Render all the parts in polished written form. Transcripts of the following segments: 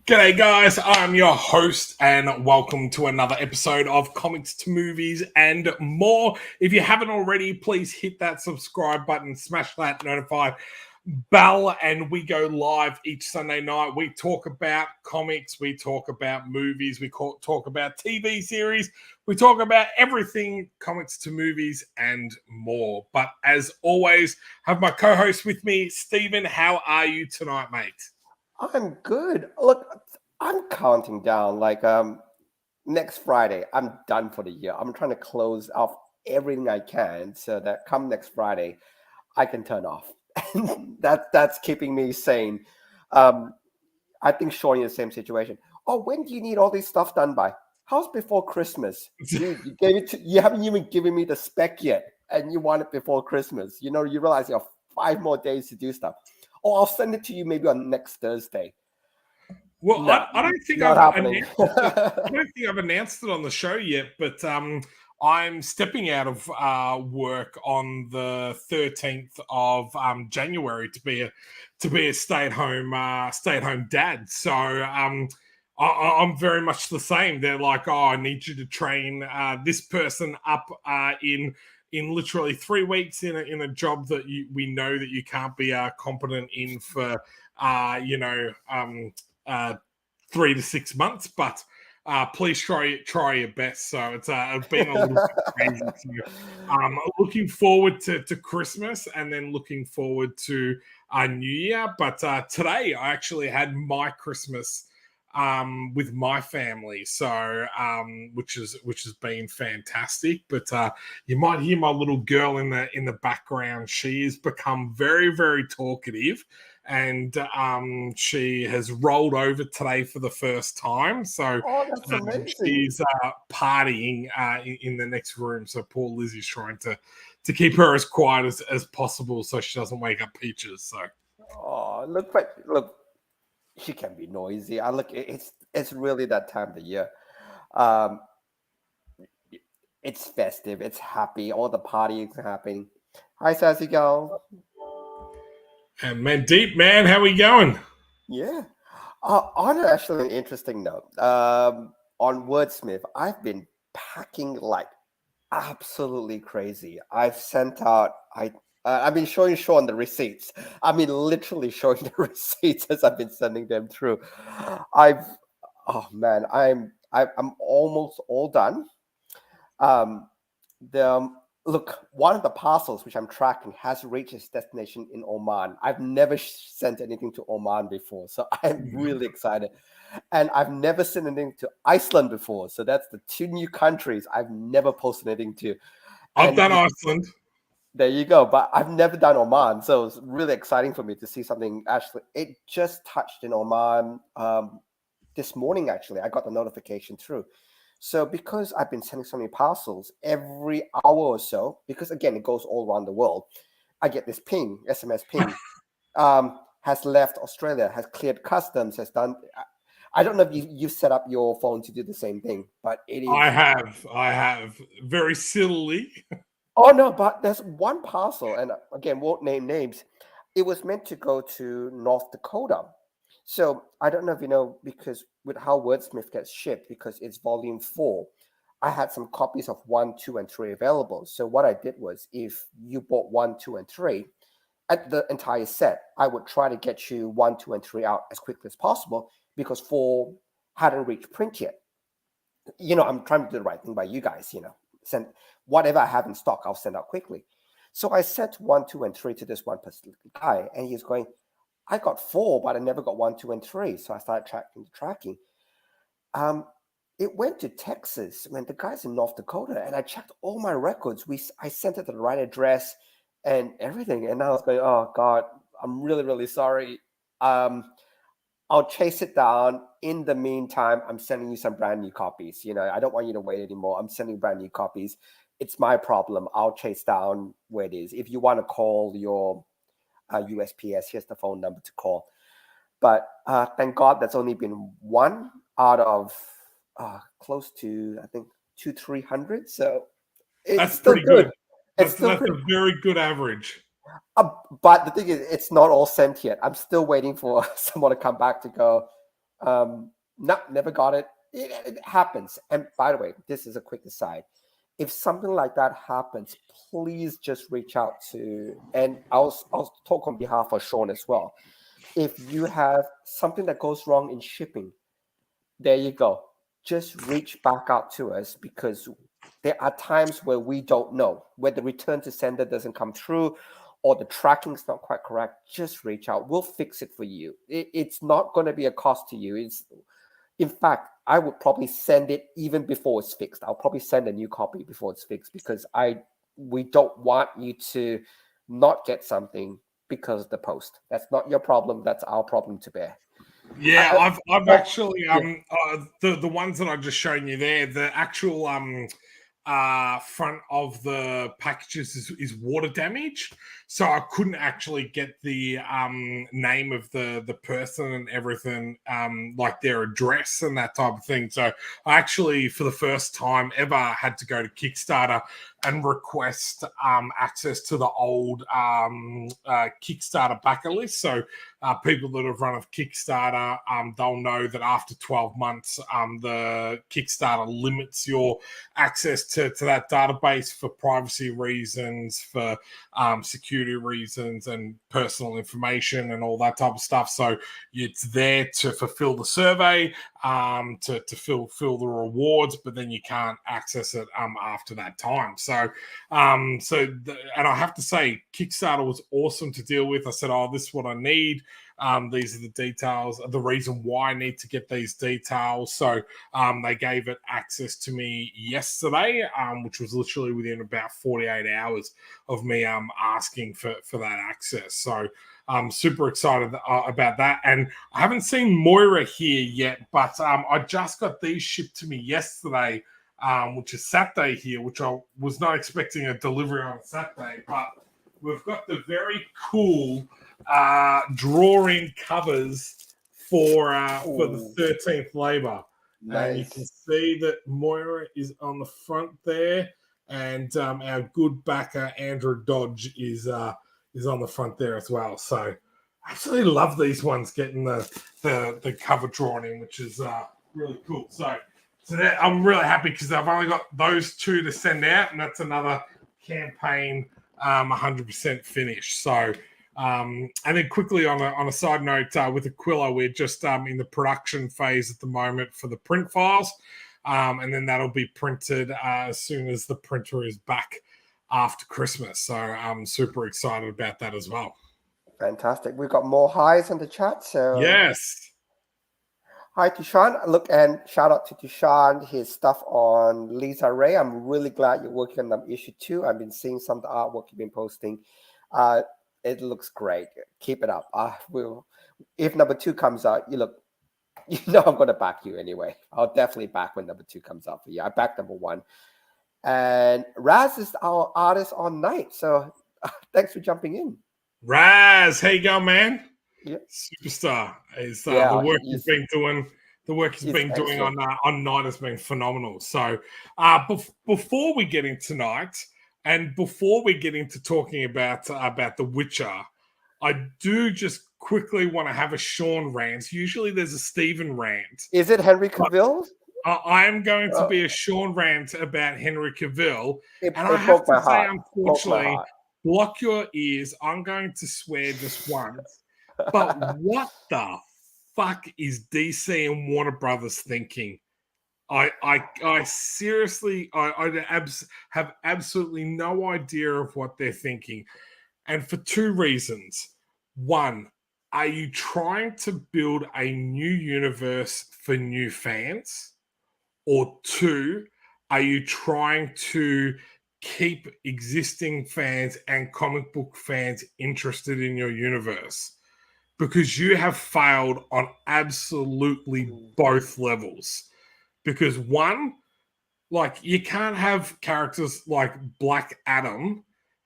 G'day guys, I'm your host and welcome to another episode of Comics to Movies and More. If you haven't already, please hit that subscribe button, smash that notify bell, and we go live each Sunday night. We talk about comics, we talk about movies, we talk about TV series, we talk about everything comics to movies and more. But as always, I have my co-host with me, Stephen. How are you tonight, mate? I'm good. Look, I'm counting down. Next Friday, I'm done for the year. I'm trying to close off everything I can so that come next Friday, I can turn off. And that's keeping me sane. I think Shaun in the same situation. Oh, when do you need all this stuff done by? How's before Christmas? Dude, you haven't even given me the spec yet, and you want it before Christmas. You realize you have 5 more days to do stuff. Oh, I'll send it to you maybe on next Thursday. Well, No, I don't think not happening. I don't think I've announced it on the show yet, but I'm stepping out of work on the 13th of January to be a stay-at-home dad. So I'm very much the same. They're like, oh, I need you to train this person up in literally 3 weeks in a job that we know that you can't be competent in for 3 to 6 months, but please try your best. So it's been a little bit crazy. So, looking forward to Christmas and then looking forward to New Year. But today I actually had my Christmas with my family, so which has been fantastic. But you might hear my little girl in the background. She has become very, very talkative, and she has rolled over today for the first time. So that's amazing. She's partying in the next room. So poor Lizzie's trying to keep her as quiet as possible so she doesn't wake up Peaches. So look, she can be noisy. It's really that time of the year. It's festive. It's happy. All the parties are happening. Hi, Sassy Girl. And Mandeep, man, how we going? Yeah. On actually an interesting note, on Wordsmith, I've been packing like absolutely crazy. I've sent out. I've been showing Shaun the receipts. I mean, literally showing the receipts as I've been sending them through. I'm almost all done. One of the parcels which I'm tracking has reached its destination in Oman. I've never sent anything to Oman before, so I'm really excited. And I've never sent anything to Iceland before, so that's the 2 new countries I've never posted anything to. I've done Iceland. There you go, but I've never done Oman, so it's really exciting for me to see something. Actually, it just touched in Oman this morning. Actually, I got the notification through. So because I've been sending so many parcels every hour or so, because again, it goes all around the world, I get this ping, SMS ping, has left Australia, has cleared customs, has done. I don't know if you set up your phone to do the same thing, but it is. I have very sillily. Oh no, but there's one parcel, and again, won't name names. It was meant to go to North Dakota. So I don't know if you know, because with how Wordsmith gets shipped, because it's volume 4, I had some copies of 1, 2, and 3 available. So what I did was, if you bought 1, 2, and 3, at the entire set, I would try to get you 1, 2, and 3 out as quickly as possible, because 4 hadn't reached print yet. I'm trying to do the right thing by you guys. Send whatever I have in stock, I'll send out quickly. So I sent 1, 2, and 3 to this one guy, and he's going, I got 4, but I never got 1, 2, and 3. So I started tracking. It went to Texas when the guy's in North Dakota, and I checked all my records. I sent it to the right address and everything. And I was going, oh God, I'm really, really sorry. I'll chase it down. In the meantime, I'm sending you some brand new copies. I don't want you to wait anymore. I'm sending brand new copies. It's my problem. I'll chase down where it is. If you want to call your USPS, here's the phone number to call. But thank God that's only been 1 out of close to, I think, 200-300. So that's pretty good. That's a very good average. But the thing is, it's not all sent yet. I'm still waiting for someone to come back to go, No, never got it. It happens. And by the way, this is a quick aside. If something like that happens, please just reach out to, and I'll talk on behalf of Shaun as well. If you have something that goes wrong in shipping, there you go. Just reach back out to us, because there are times where we don't know, where the return to sender doesn't come through or the tracking is not quite correct. Just reach out. We'll fix it for you. It's not going to be a cost to you. In fact, I would probably send it even before it's fixed. I'll probably send a new copy before it's fixed, because we don't want you to not get something because of the post. That's not your problem. That's our problem to bear. Yeah, I've actually Yeah. the ones that I just shown you there, the actual front of the packages is water damage, so I couldn't actually get the name of the person and everything, like their address and that type of thing. So I actually, for the first time ever, had to go to Kickstarter and request access to the old Kickstarter backer list. So people that have run a Kickstarter, they'll know that after 12 months, the Kickstarter limits your access to that database for privacy reasons, for security reasons, and personal information and all that type of stuff. So it's there to fulfill the survey, to fill the rewards, but then you can't access it after that time. So and I have to say, Kickstarter was awesome to deal with. I said, oh, this is what I need. These are the details, the reason why I need to get these details. So they gave it access to me yesterday, which was literally within about 48 hours of me asking for that access. So I'm super excited about that. And I haven't seen Moira here yet, but I just got these shipped to me yesterday, which is Saturday here, which I was not expecting a delivery on Saturday. But we've got the very cool drawing covers for the 13th labor. Nice. And you can see that Moira is on the front there, and our good backer Andrew Dodge is on the front there as well. So I absolutely love these ones getting the cover drawn in, which is really cool. So that, I'm really happy, because I've only got those two to send out, and that's another campaign 100% finished. So and then quickly on a side note, with Aquila, we're just in the production phase at the moment for the print files, and then that'll be printed as soon as the printer is back after Christmas. So I'm super excited about that as well. Fantastic. We've got more highs in the chat. So yes. Hi to Sean. Look, and shout out to Sean, his stuff on Lisa Ray. I'm really glad you're working on issue 2. I've been seeing some of the artwork you've been posting. It looks great. Keep it up. If number 2 comes out, I'm going to back you anyway. I'll definitely back when number 2 comes out for you. I backed number 1. And Raz is our artist on night. So thanks for jumping in. Raz, how you going, man? Yep. Superstar. Is the work he's been doing. The work he's been doing on night has been phenomenal. So before we get into tonight, and before we get into talking about The Witcher, I do just quickly want to have a Shaun rant. Usually there's a Stephen rant. Is it Henry Cavill? I am going to be a Shaun rant about Henry Cavill. And I have to say, unfortunately, block your ears. I'm going to swear just once. But what the fuck is DC and Warner Brothers thinking? I seriously, I have absolutely no idea of what they're thinking. And for 2 reasons. 1, are you trying to build a new universe for new fans? Or 2, are you trying to keep existing fans and comic book fans interested in your universe? Because you have failed on absolutely both levels. Because 1, like, you can't have characters like Black Adam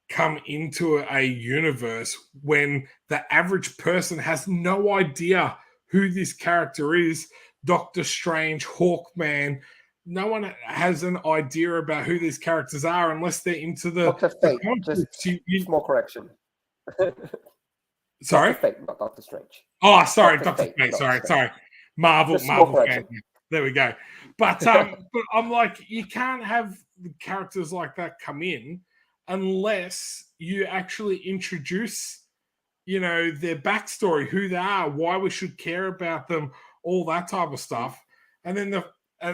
come into a universe when the average person has no idea who this character is. Doctor Strange, Hawkman, no one has an idea about who these characters are unless they're into the Dr. Fate. Just small correction. Sorry? Dr. Fate, not Doctor Strange. Oh, sorry, Dr. Fate. Sorry. Marvel small fan. correction. There we go. But I'm like, you can't have characters like that come in unless you actually introduce, their backstory, who they are, why we should care about them, all that type of stuff. And then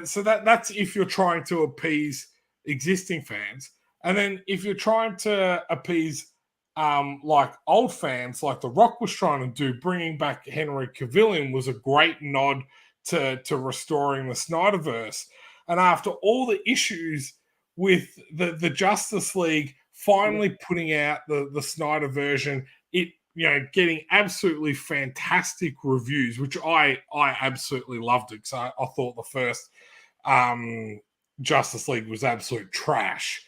so that's if you're trying to appease existing fans. And then if you're trying to appease like old fans, like The Rock was trying to do, bringing back Henry Cavill in was a great nod to restoring the Snyderverse. And after all the issues with the Justice League finally putting out the Snyder version, it getting absolutely fantastic reviews, which I absolutely loved it because I thought the first Justice League was absolute trash.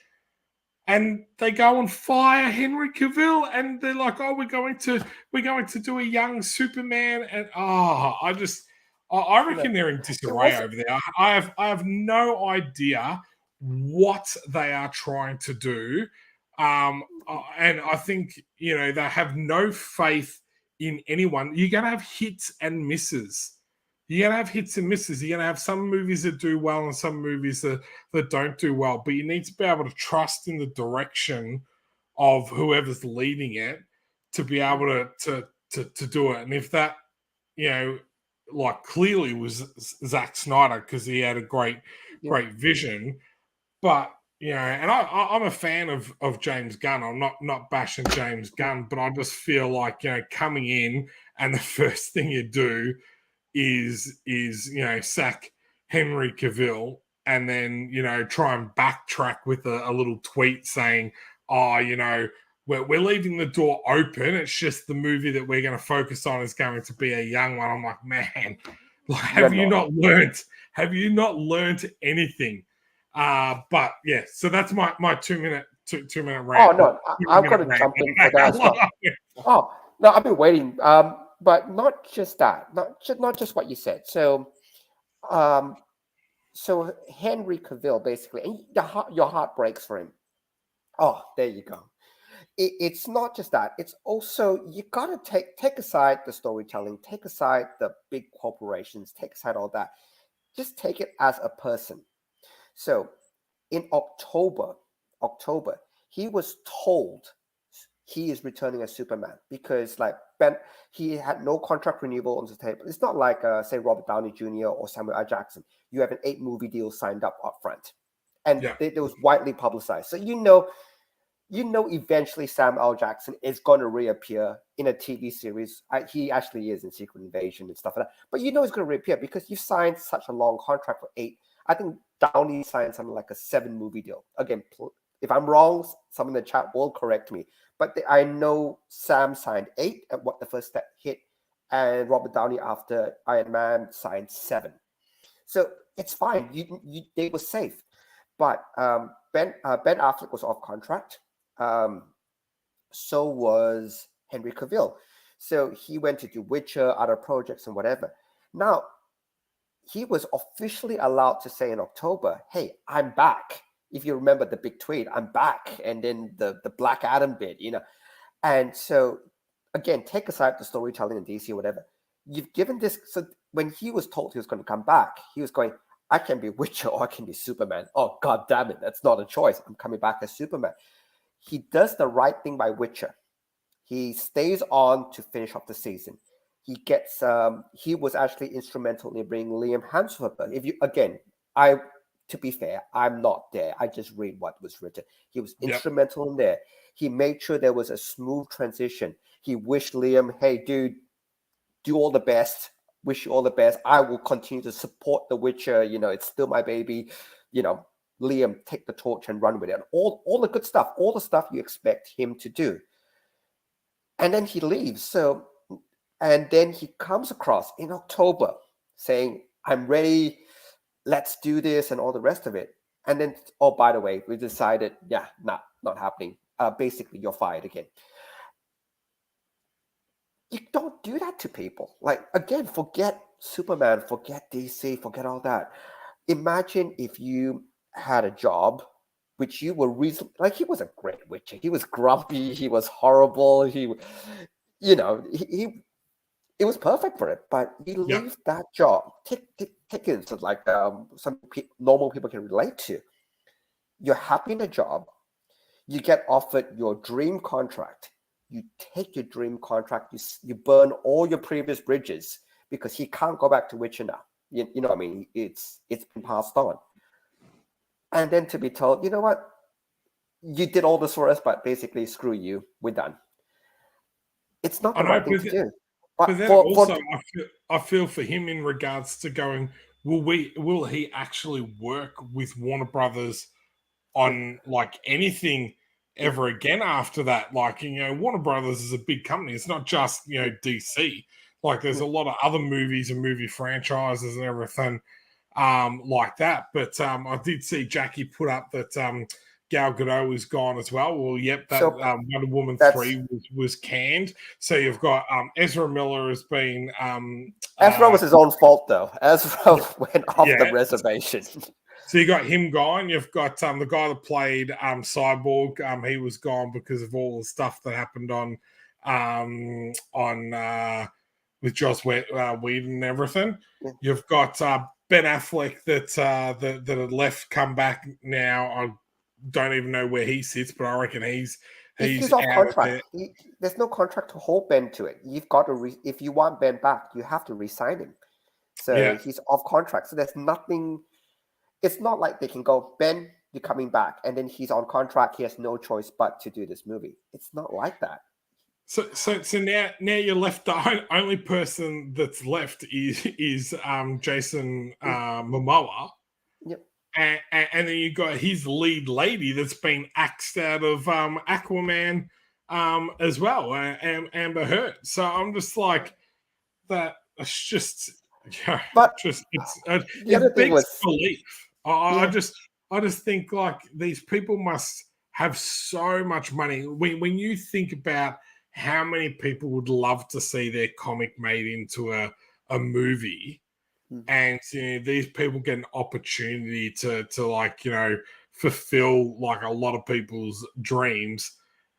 And they go and fire Henry Cavill, and they're like, "Oh, we're going to do a young Superman," and I reckon they're in disarray over there. I have no idea what they are trying to do, and I think they have no faith in anyone. You're going to have hits and misses. You're going to have hits and misses. You're going to have some movies that do well and some movies that don't do well. But you need to be able to trust in the direction of whoever's leading it to be able to do it. And if that, like clearly was Zack Snyder because he had a great vision. But and I'm a fan of James Gunn. I'm not bashing James Gunn, but I just feel like coming in and the first thing you do is sack Henry Cavill and then try and backtrack with a little tweet saying, oh, we're leaving the door open. It's just the movie that we're going to focus on is going to be a young one. I'm like, man, have you not learned anything? But yeah, so that's my 2 minute rant. Oh no, I've got to jump in for that as well. Oh no, I've been waiting. But not just that, not just what you said. So, so Henry Cavill basically, and your heart breaks for him. Oh, there you go. It's not just that. It's also you gotta take aside the storytelling, take aside the big corporations, take aside all that. Just take it as a person. So, in October, he was told he is returning as Superman because he had no contract renewal on the table. It's not like say Robert Downey Jr. or Samuel L. Jackson. You have an 8-movie deal signed up front, and it was widely publicized. So eventually Samuel L. Jackson is going to reappear in a TV series. He actually is in Secret Invasion and stuff like that. But he's going to reappear because you signed such a long contract for 8. I think Downey signed something like a 7-movie deal. Again, if I'm wrong, someone in the chat will correct me. But I know Sam signed 8 at what the first step hit, and Robert Downey after Iron Man signed 7. So it's fine. They were safe. But Ben Affleck was off contract. So was Henry Cavill. So he went to do Witcher, other projects, and whatever. Now, he was officially allowed to say in October, hey, I'm back. If you remember the big tweet, I'm back. And then the Black Adam bit, And so, again, take aside the storytelling in DC or whatever. You've given this. So when he was told he was going to come back, he was going, I can be Witcher or I can be Superman. Oh, God damn it. That's not a choice. I'm coming back as Superman. He does the right thing by Witcher. He stays on to finish off the season. He gets. He was actually instrumental in bringing Liam Hemsworth. To be fair, I'm not there. I just read what was written. He was instrumental in there. He made sure there was a smooth transition. He wished Liam, hey, dude, do all the best. Wish you all the best. I will continue to support The Witcher. It's still my baby. Liam, take the torch and run with it. All the good stuff, all the stuff you expect him to do. And then he leaves. And then he comes across in October saying, I'm ready. Let's do this and all the rest of it. And then, oh, by the way, we decided, not happening. Basically, you're fired again. You don't do that to people. Like, again, forget Superman, forget DC, forget all that. Imagine if you had a job which you were reasonably, like, he was a great Witcher. He was grumpy. He was horrible. He it was perfect for it. But you Yep. leave that job, take it to like normal people can relate to. You're happy in the job. You get offered your dream contract. You take your dream contract. You burn all your previous bridges because he can't go back to Witcher now. You know what I mean? It's been passed on. And then to be told, you know what? You did all this for us, but basically, screw you. We're done. It's not I the know, right thing to do. but But then also I feel for him in regards to going, will he actually work with Warner Brothers on like anything ever again after that? Like, Warner Brothers is a big company. It's not just, DC. Like, there's a lot of other movies and movie franchises and everything like that. But I did see Jackie put up that Gal Gadot is gone as well. Well, yep, that so Wonder Woman that's 3 was canned. So you've got Ezra Miller has been Ezra was his own fault, though. Ezra went off the yeah. reservation. So you got him gone. You've got the guy that played Cyborg. He was gone because of all the stuff that happened on with Joss Whedon and everything. Yeah. You've got Ben Affleck that had left, come back now. I don't even know where he sits, but I reckon he's off out of contract. there. There's no contract to hold Ben to it. You've got to if you want Ben back, you have to re-sign him. So Yeah. he's off contract. So there's nothing. It's not like they can go, Ben, you're coming back, and then he's on contract. He has no choice but to do this movie. It's not like that. So now you're left. The only person that's left is Jason Momoa. Yep. And then you got his lead lady that's been axed out of Aquaman as well, Amber Heard. So I'm just like, that. It's just, But the other thing was belief. I just think like these people must have so much money. When you think about how many people would love to see their comic made into a movie. And these people get an opportunity to like, fulfill like a lot of people's dreams,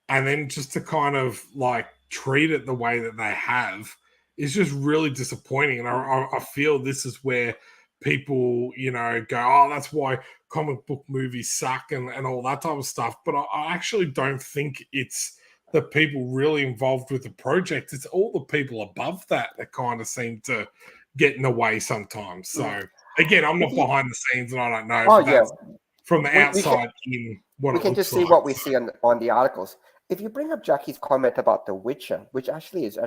and then just to kind of like treat it the way that they have is just really disappointing. And I feel this is where people, go, oh, that's why comic book movies suck and all that type of stuff. But I actually don't think it's the people really involved with the project. It's all the people above that kind of seem to get in the way sometimes. So again, I'm not behind the scenes and I don't know. Oh, but that's from the outside in what we it can looks just see like. what we see on the articles. If you bring up Jackie's comment about The Witcher, which actually is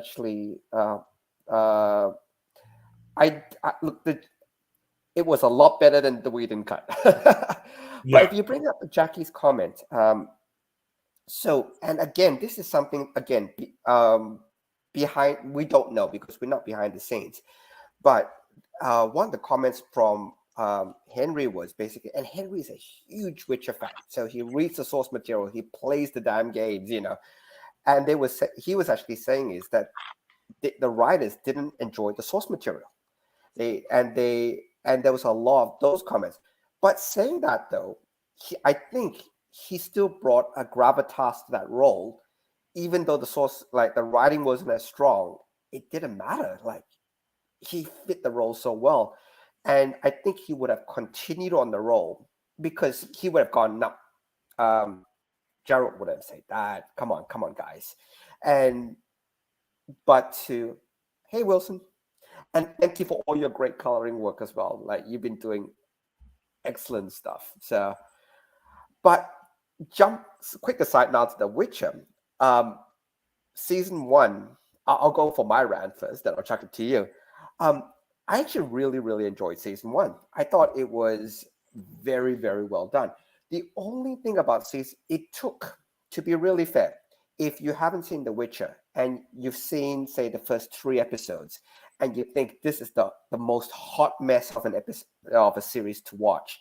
it was a lot better than the Whedon cut. But if you bring up Jackie's comment, so, and again, this is something, behind, we don't know because we're not behind the scenes. But one of the comments from Henry was basically, and Henry is a huge Witcher fan, so he reads the source material, he plays the damn games, and he was actually saying is that the writers didn't enjoy the source material. And there was a lot of those comments. But saying that though, I think he still brought a gravitas to that role, even though the source, like the writing wasn't as strong. It didn't matter. Like he fit the role so well, and I think he would have continued on the role because he would have gone up. Gerald would have said, "Dad, come on, guys," but to, hey Wilson, and thank you for all your great coloring work as well. Like you've been doing excellent stuff. So, but quick aside now to The Witcher. Season 1, I'll go for my rant first, then I'll chuck it to you. I actually really, really enjoyed season 1. I thought it was very, very well done. The only thing about season, it took, to be really fair, if you haven't seen The Witcher and you've seen, say, the first 3 episodes, and you think this is the most hot mess of an episode of a series to watch,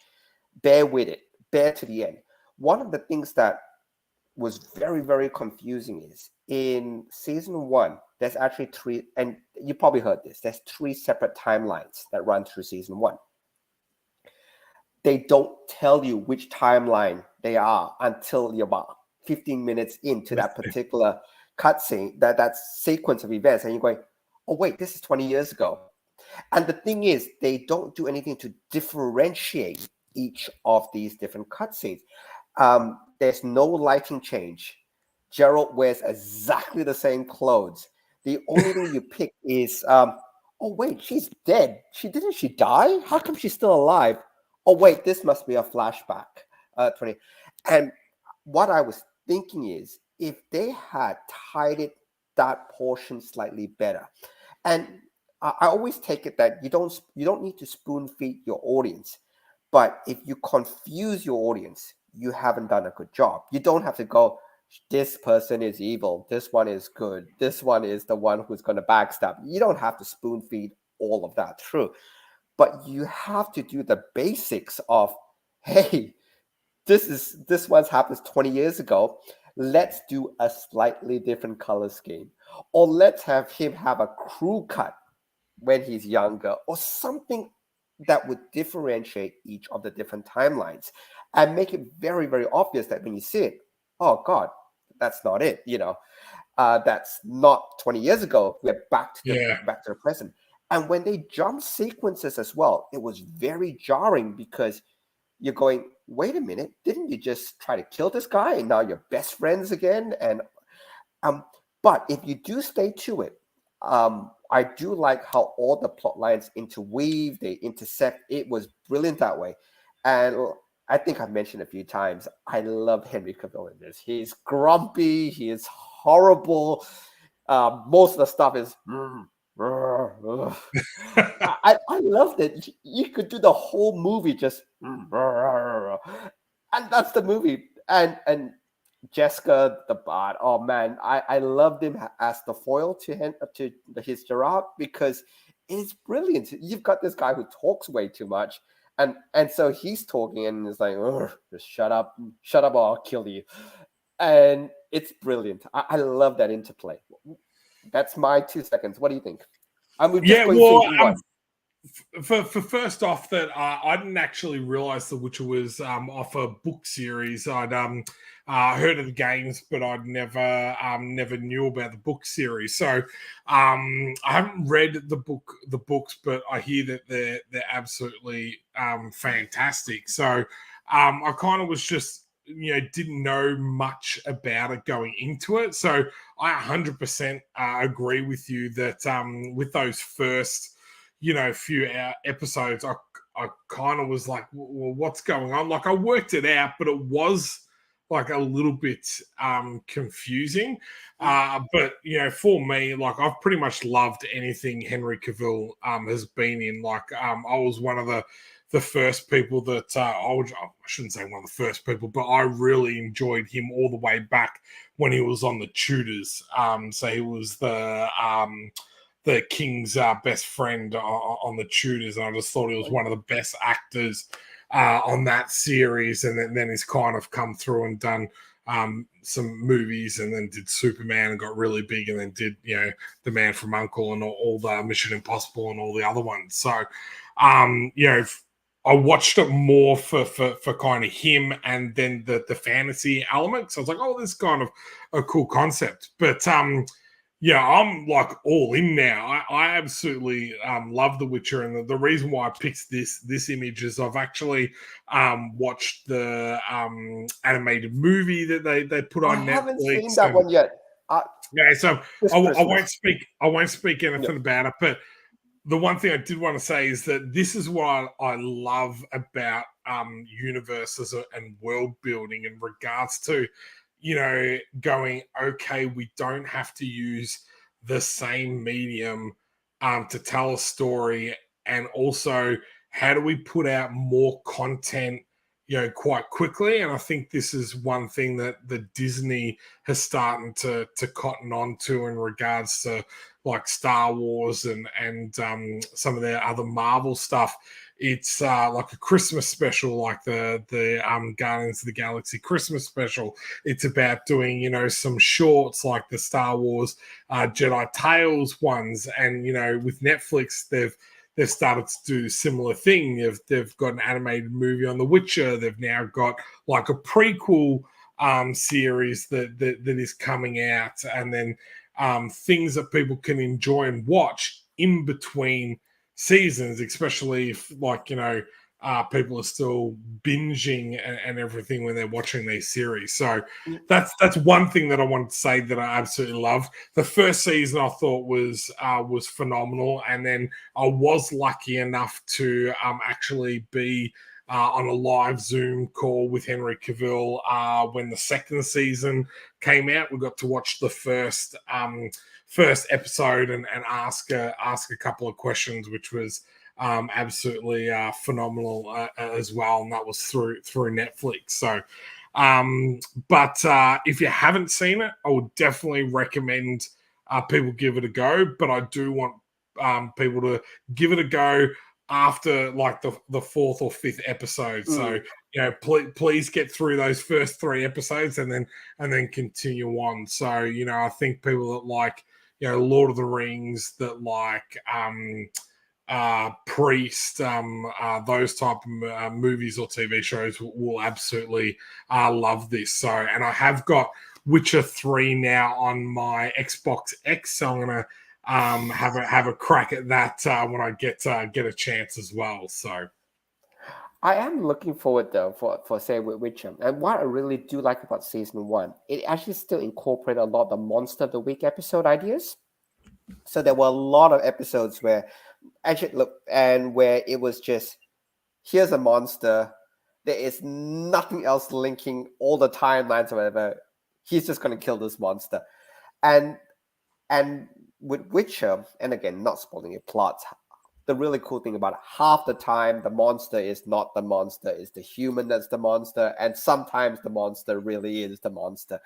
bear with it, bear to the end. One of the things that was very, very confusing is in season 1, there's actually 3, and you probably heard this, there's 3 separate timelines that run through season 1. They don't tell you which timeline they are until you're about 15 minutes into that particular cutscene, that sequence of events, and you're going, oh wait, this is 20 years ago. And the thing is, they don't do anything to differentiate each of these different cutscenes. There's no lighting change. Gerald wears exactly the same clothes. The only thing you pick is, oh wait, she's dead. She die? How come she's still alive? Oh wait, this must be a flashback. 20. And what I was thinking is, if they had tied that portion slightly better, and I always take it that you don't need to spoon feed your audience, but if you confuse your audience, you haven't done a good job. You don't have to go, this person is evil, this one is good, this one is the one who's going to backstab. You don't have to spoon feed all of that through, but you have to do the basics of, hey, this one happens 20 years ago. Let's do a slightly different color scheme, or let's have him have a crew cut when he's younger, or something that would differentiate each of the different timelines and make it very, very obvious that when you see it, oh God, that's not it. That's not 20 years ago. We're back to the present. And when they jump sequences as well, it was very jarring because you're going, wait a minute, didn't you just try to kill this guy and now you're best friends again? And but if you do stay to it, I do like how all the plot lines interweave, they intersect. It was brilliant that way. And I think I've mentioned a few times, I love Henry Cavill in this. He's grumpy, he is horrible. Most of the stuff is I loved it. You could do the whole movie just and that's the movie. And Jessica the Bard. Oh man, I loved him as the foil to his Gerard because it's brilliant. You've got this guy who talks way too much, and so he's talking and it's like, just shut up, or I'll kill you. And it's brilliant. I love that interplay. That's my 2 seconds. What do you think? For first off, that I didn't actually realize The Witcher was off a book series. I'd heard of the games, but I'd never knew about the book series. So I haven't read the books, but I hear that they're absolutely fantastic. So I kind of was just didn't know much about it going into it. So I 100% agree with you that with those first few episodes, I kind of was like, well, what's going on? Like I worked it out, but it was like a little bit confusing. But for me, like I've pretty much loved anything Henry Cavill has been in. Like I was one of the first people that I shouldn't say one of the first people, but I really enjoyed him all the way back when he was on the Tudors. So he was the king's best friend on the Tudors, and I just thought he was one of the best actors on that series. And then he's kind of come through and done some movies, and then did Superman and got really big, and then did The Man from U.N.C.L.E. and all the Mission Impossible and all the other ones. So I watched it more for kind of him, and then the fantasy element. So I was like, oh, this is kind of a cool concept. But I'm like all in now. I absolutely love The Witcher, and the reason why I picked this image is I've actually watched the animated movie that they put on Netflix. I haven't seen that one yet. So I won't speak anything about it. But the one thing I did want to say is that this is what I love about universes and world building in regards to going, okay, we don't have to use the same medium to tell a story. And also, how do we put out more content, quite quickly? And I think this is one thing that the Disney has started to cotton on to in regards to like Star Wars and some of their other Marvel stuff. It's like a Christmas special, like the Guardians of the Galaxy Christmas special. It's about doing, some shorts like the Star Wars Jedi Tales ones. And, with Netflix, they've started to do a similar thing. They've got an animated movie on The Witcher. They've now got like a prequel series that is coming out. And then things that people can enjoy and watch in between seasons, especially if, like, people are still binging and everything when they're watching these series. So that's one thing that I wanted to say that I absolutely love. The first season I thought was phenomenal, and then I was lucky enough to actually be on a live Zoom call with Henry Cavill when the second season came out. We got to watch the first episode and ask a couple of questions, which was absolutely phenomenal as well, and that was through Netflix. So but if you haven't seen it, I would definitely recommend people give it a go, but I do want people to give it a go after like the fourth or fifth episode. So please get through those first 3 episodes and then continue on. So I think people that like Lord of the Rings, that like Priest, those type of movies or TV shows will absolutely love this. So, and I have got Witcher 3 now on my Xbox X, so I'm gonna have a crack at that when I get a chance as well. So I am looking forward though for say Witcher, and what I really do like about season 1, it actually still incorporated a lot of the Monster of the Week episode ideas. So there were a lot of episodes where where it was just, here's a monster, there is nothing else linking all the timelines or whatever. He's just going to kill this monster, and with Witcher, and again, not spoiling your plots, the really cool thing about it, half the time the monster is not the monster, it's the human that's the monster, and sometimes the monster really is the monster.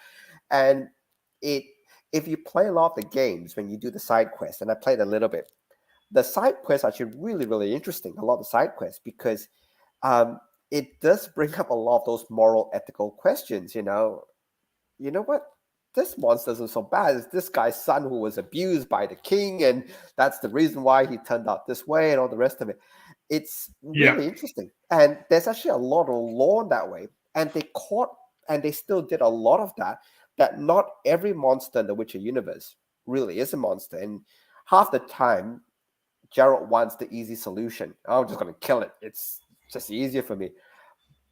And if you play a lot of the games, when you do the side quests, and I played a little bit, the side quests are actually really, really interesting, a lot of the side quests, because it does bring up a lot of those moral, ethical questions. You know what? This monster isn't so bad. It's this guy's son who was abused by the king, and that's the reason why he turned out this way, and all the rest of it. It's really interesting. And there's actually a lot of lore that way. And they still did a lot of that not every monster in the Witcher universe really is a monster. And half the time, Geralt wants the easy solution. I'm just going to kill it. It's just easier for me.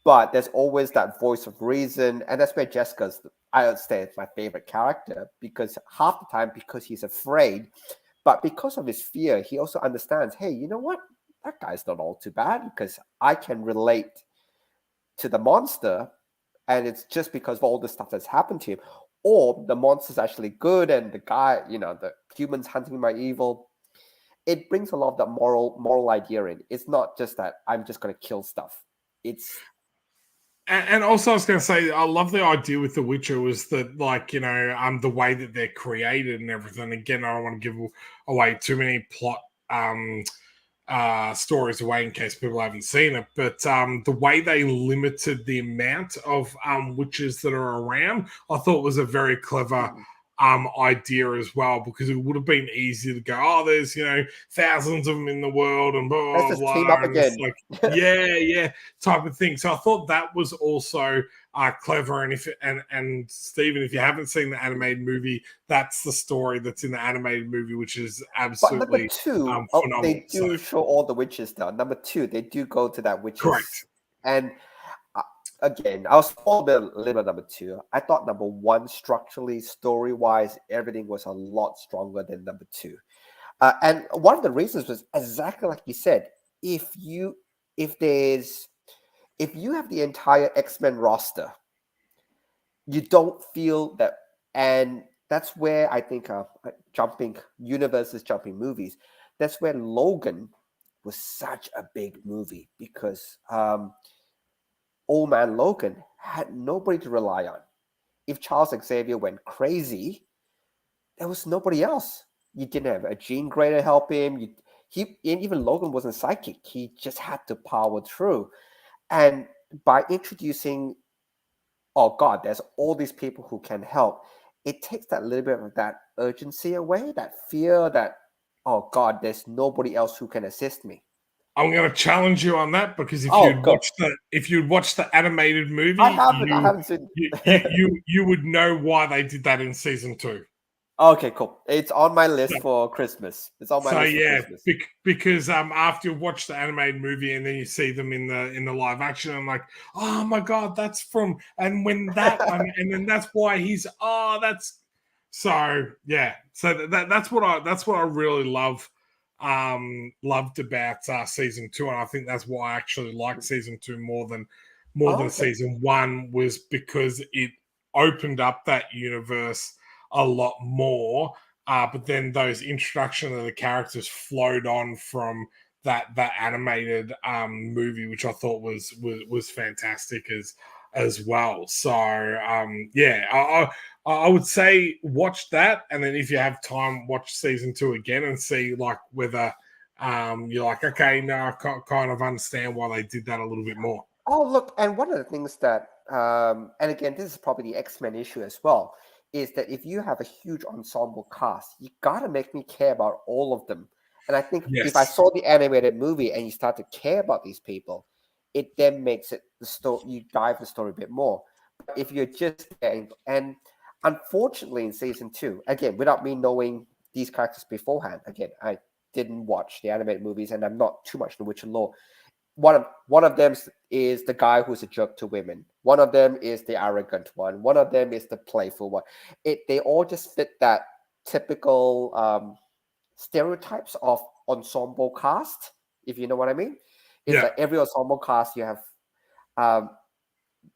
But there's always that voice of reason. And that's where Jessica's, I would say, it's my favorite character, because half the time, because he's afraid, but because of his fear, he also understands, hey, you know what? That guy's not all too bad, because I can relate to the monster, and it's just because of all the stuff that's happened to him. Or the monster's actually good, and the guy, the humans hunting my evil. It brings a lot of that moral idea in. It's not just that I'm just going to kill stuff. It's and also I was going to say, I love the idea with The Witcher was that, like, the way that they're created and everything. Again, I don't want to give away too many plot stories away in case people haven't seen it, but the way they limited the amount of witches that are around, I thought was a very clever idea as well, because it would have been easy to go, oh, there's thousands of them in the world and blah let's just blah, team up and again. it's like type of thing. So I thought that was also clever. And Stephen, if you haven't seen the animated movie, that's the story that's in the animated movie, which is absolutely but number 2, phenomenal. they do show all the witches now. Number 2, they do go to that witches. Correct. And again, I'll spoil a little bit number 2. I thought number 1, structurally, story-wise, everything was a lot stronger than number 2. And one of the reasons was exactly like you said. If you have the entire X-Men roster, you don't feel that. And that's where I think jumping universes, jumping movies, that's where Logan was such a big movie, because Old Man Logan had nobody to rely on. If Charles Xavier went crazy, there was nobody else. You didn't have a Jean Grey to help him. Even Logan wasn't psychic. He just had to power through. And by introducing, oh God, there's all these people who can help, it takes that little bit of that urgency away, that fear that, oh God, there's nobody else who can assist me. I'm going to challenge you on that, because if you'd watched the animated movie, I haven't seen. you would know why they did that in season 2. Okay, cool. It's on my list So, for Christmas. It's on my so list for yeah, Christmas. because after you watch the animated movie and then you see them in the live action, I'm like, oh my god, that's from, and when that, and then that's why he's, that's so yeah. So that's what I really loved about season 2, and I think that's why I actually liked season 2 more than Okay. season 1, was because it opened up that universe a lot more. But then those introduction of the characters flowed on from that animated movie, which I thought was fantastic as well. So yeah, I would say watch that, and then if you have time, watch season 2 again and see like whether you're like, okay, now I kind of understand why they did that a little bit more. Oh, look, and one of the things that, and again, this is probably the X-Men issue as well, is that if you have a huge ensemble cast, you gotta make me care about all of them. And I think if I Yes. saw the animated movie and you start to care about these people, it then makes it the story, you dive the story a bit more. But if you're just getting, and unfortunately in season 2, again, without me knowing these characters beforehand, again, I didn't watch the animated movies and I'm not too much in the Witcher lore. One of them is the guy who's a jerk to women. One of them is the arrogant one. One of them is the playful one. They all just fit that typical stereotypes of ensemble cast, if you know what I mean. It's Yeah. like every ensemble cast you have um,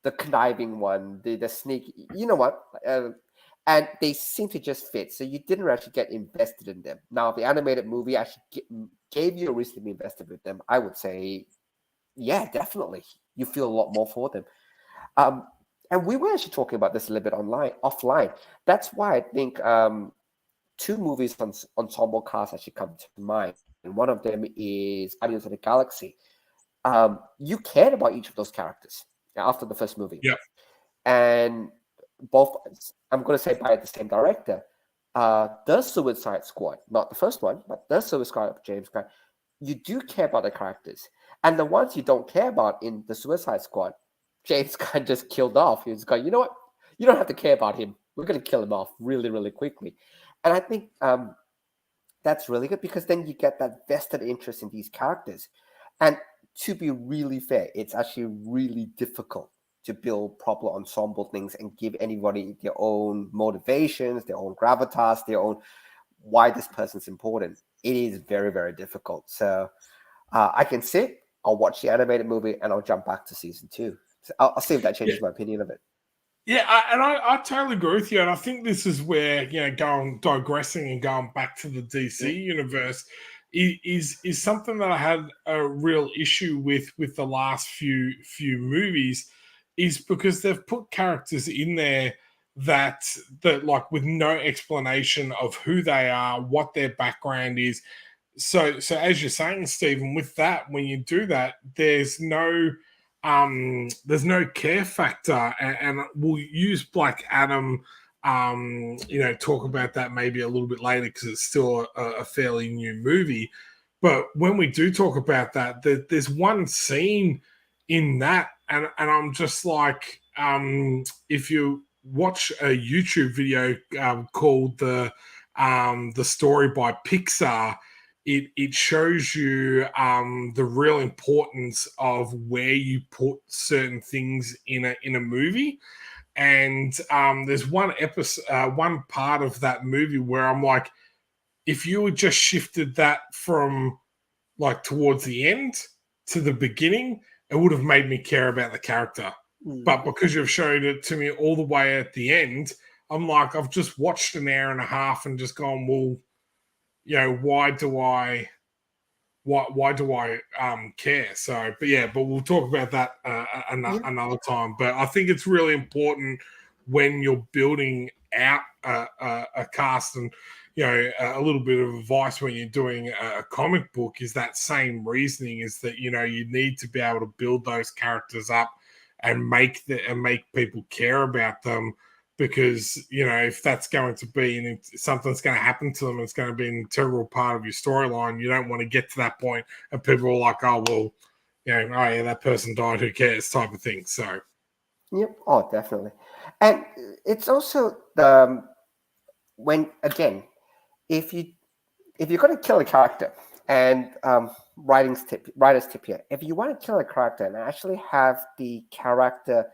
the conniving one, the sneaky, you know what? And they seem to just fit. So you didn't actually get invested in them. Now, the animated movie actually gave you a reason to be invested with them. I would say yeah, definitely. You feel a lot more for them. Um, and we were actually talking about this a little bit offline. That's why I think two movies on ensemble cast actually come to mind. And one of them is Guardians of the Galaxy. You cared about each of those characters after the first movie, Yeah. and both. I'm going to say by the same director. The Suicide Squad, not the first one, but the Suicide Squad of James Gunn. You do care about the characters, and the ones you don't care about in the Suicide Squad, James Gunn just killed off. He's going, you know what? You don't have to care about him. We're going to kill him off really, really quickly. And I think that's really good because then you get that vested interest in these characters. And to be really fair, it's actually really difficult to build proper ensemble things and give anybody their own motivations, their own gravitas, their own why this person's important. It is very, very difficult. So I can sit, I'll watch the animated movie, and I'll jump back to season 2. So I'll see if that Yeah. changes my opinion of it. Yeah, I totally agree with you, and I think this is where going digressing and going back to the DC Mm. universe is something that I had a real issue with the last few movies, is because they've put characters in there that like with no explanation of who they are, what their background is. So as you're saying, Stephen, with that, when you do that, there's no care factor, and we'll use Black Adam talk about that maybe a little bit later because it's still a fairly new movie. But when we do talk about that, there's one scene in that, and I'm just like, if you watch a YouTube video called the story by Pixar, it shows you the real importance of where you put certain things in a movie. And there's one episode, one part of that movie where I'm like, if you had just shifted that from like towards the end to the beginning, it would have made me care about the character. Mm. But because you've showed it to me all the way at the end, I'm like, I've just watched an hour and a half and just gone, well, why do I care? So, but yeah, but we'll talk about that Yeah. another time. But I think it's really important when you're building out a cast, and a little bit of advice when you're doing a comic book is that same reasoning, is that you need to be able to build those characters up and make people care about them, because if that's going to be, and if something's going to happen to them, it's going to be an integral part of your storyline. You don't want to get to that point and people are like, oh well, oh yeah, that person died, who cares, type of thing. So Yep. Oh, definitely. And it's also the when again, if you're going to kill a character, and writer's tip here, if you want to kill a character and actually have the character,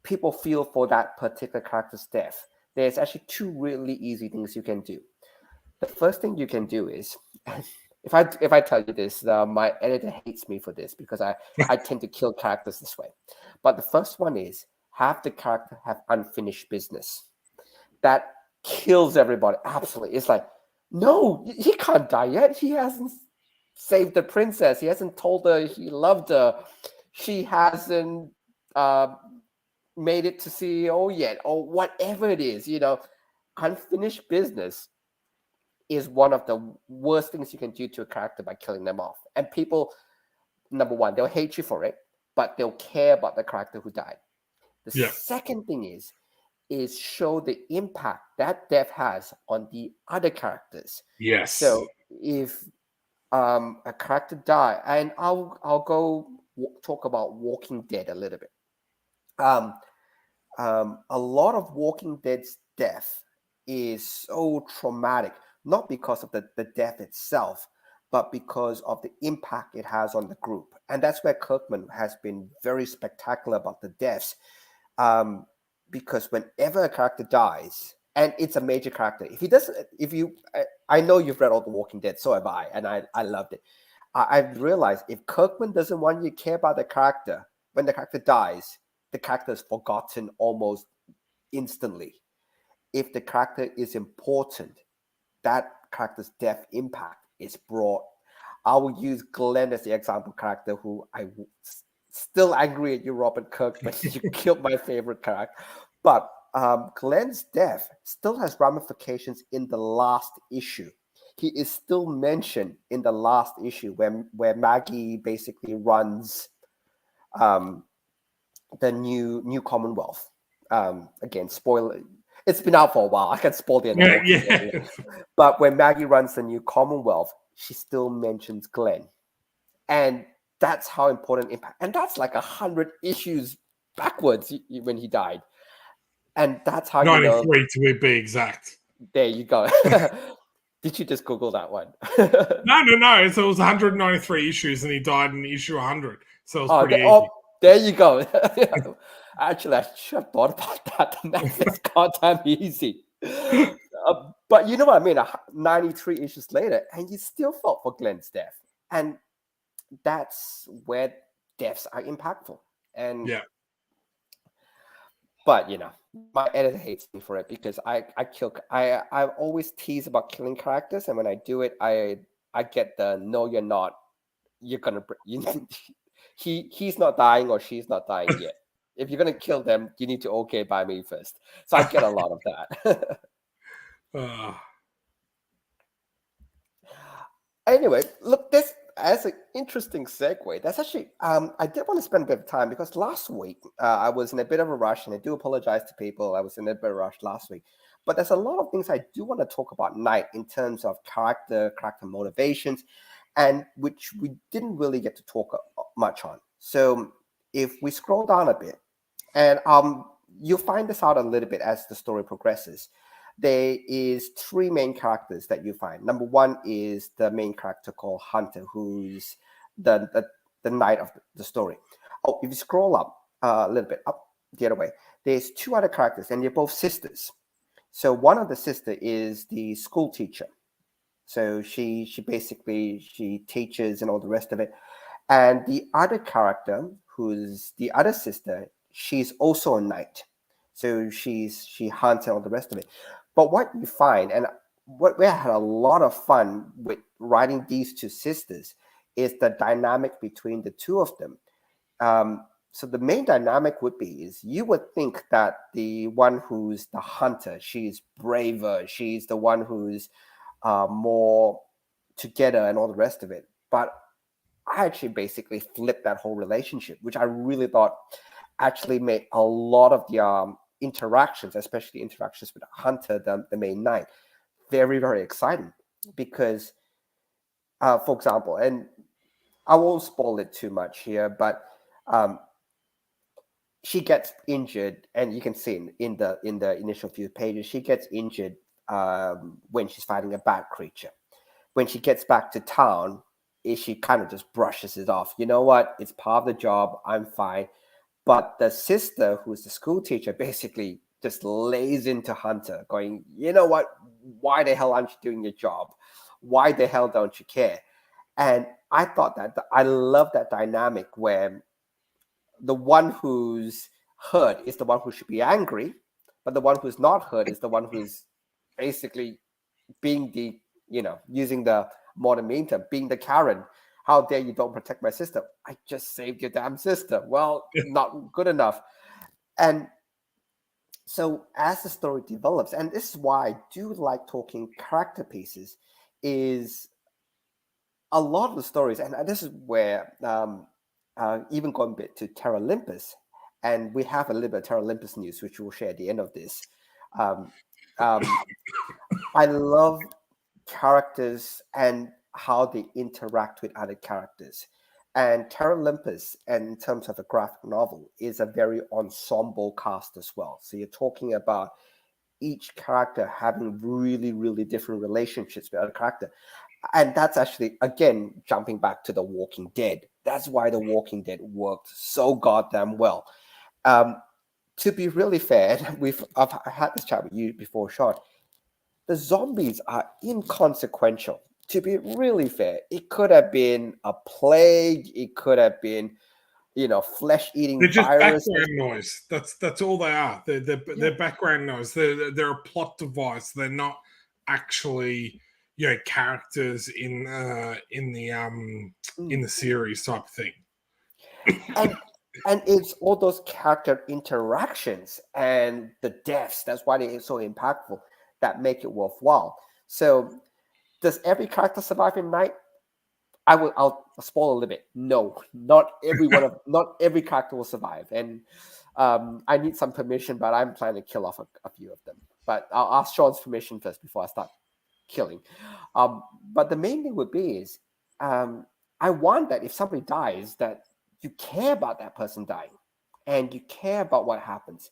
people feel for that particular character's death, there's actually two really easy things you can do. The first thing you can do is, if I tell you this, my editor hates me for this because I tend to kill characters this way. But the first one is have the character have unfinished business. That kills everybody. Absolutely. It's like, no, he can't die yet. He hasn't saved the princess. He hasn't told her he loved her. She hasn't made it to CEO yet, or whatever it is. Unfinished business is one of the worst things you can do to a character by killing them off. And people, number one, they'll hate you for it, but they'll care about the character who died. The second thing is show the impact that death has on the other characters. Yes. So if a character die, and I'll go talk about Walking Dead a little bit. A lot of Walking Dead's death is so traumatic, not because of the death itself, but because of the impact it has on the group. And that's where Kirkman has been very spectacular about the deaths. Because whenever a character dies, and it's a major character, I know you've read all the Walking Dead, so have I, and I loved it. I've realized if Kirkman doesn't want you to care about the character, when the character dies, the character is forgotten almost instantly. If the character is important, that character's death impact is broad. I will use Glenn as the example character, who I still angry at you, Robert Kirkman. You killed my favorite character. But Glenn's death still has ramifications in the last issue. He is still mentioned in the last issue where Maggie basically runs the new Commonwealth. Again, spoiler. It's been out for a while. I can spoil the end. But when Maggie runs the new Commonwealth, she still mentions Glenn. And that's how important impact. And that's like 100 issues backwards when he died. And that's how 93 to be exact. There you go. Did you just Google that one? No. So it was 193 issues, and he died in issue 100. So it was pretty easy. There you go. Actually, I should have thought about that. The math is goddamn easy. But you know what I mean? 93 issues later, and you still fought for Glenn's death. And that's where deaths are impactful. And but my editor hates me for it because I always tease about killing characters, and when I do it, I get the no, you're not. You're gonna he's not dying or she's not dying yet. If you're gonna kill them, you need to okay by me first. So I get a lot of that. Anyway, look, this as an interesting segue. That's actually I did want to spend a bit of time because last week I was in a bit of a rush, and I do apologize to people. I was in a bit of a rush last week, but there's a lot of things I do want to talk about tonight in terms of character motivations, and which we didn't really get to talk much on. So if we scroll down a bit, and you'll find this out a little bit as the story progresses. There is three main characters that you find. Number one is the main character called Hunter, who's the knight of the story. Oh, if you scroll up a little bit, up the other way, there's two other characters, and they're both sisters. So one of the sister is the school teacher. So she basically teaches and all the rest of it. And the other character, who's the other sister, she's also a knight. So she hunts and all the rest of it. But what you find, and what we had a lot of fun with writing these two sisters, is the dynamic between the two of them. So the main dynamic would be is you would think that the one who's the hunter, she's braver, she's the one who's more together and all the rest of it. But I actually basically flipped that whole relationship, which I really thought actually made a lot of the interactions, especially interactions with Hunter, the main knight, very, very exciting. Because, for example, and I won't spoil it too much here, but she gets injured, and you can see in the initial few pages, she gets injured when she's fighting a bad creature. When she gets back to town, she kind of just brushes it off. You know what? It's part of the job. I'm fine. But the sister, who's the school teacher, basically just lays into Hunter, going, you know what? Why the hell aren't you doing your job? Why the hell don't you care? And I thought that I love that dynamic where the one who's hurt is the one who should be angry, but the one who's not hurt is the one who's basically being the, using the modern meme term, being the Karen. How dare you don't protect my sister? I just saved your damn sister. Well, not good enough. And so as the story develops, and this is why I do like talking character pieces, is a lot of the stories, and this is where even going a bit to Terra Olympus, and we have a little bit of Terra Olympus news, which we'll share at the end of this. I love characters and how they interact with other characters. And Terra Olympus, and in terms of a graphic novel, is a very ensemble cast as well. So you're talking about each character having really, really different relationships with other character. And that's actually, again, jumping back to The Walking Dead. That's why The Walking Dead worked so goddamn well. To be really fair, I've had this chat with you before, Shaun. The zombies are inconsequential. To be really fair, it could have been a plague. It could have been, flesh-eating They're just virus. background noise. That's all they are. They're background noise. They're a plot device. They're not actually, characters in the series type of thing. And it's all those character interactions and the deaths. That's why they're so impactful, that make it worthwhile. So, does every character survive in night? I'll spoil a little bit. No, not every character will survive, and I need some permission, but I'm planning to kill off a few of them. But I'll ask Shaun's permission first before I start killing. But the main thing would be is I want that if somebody dies, that you care about that person dying, and you care about what happens,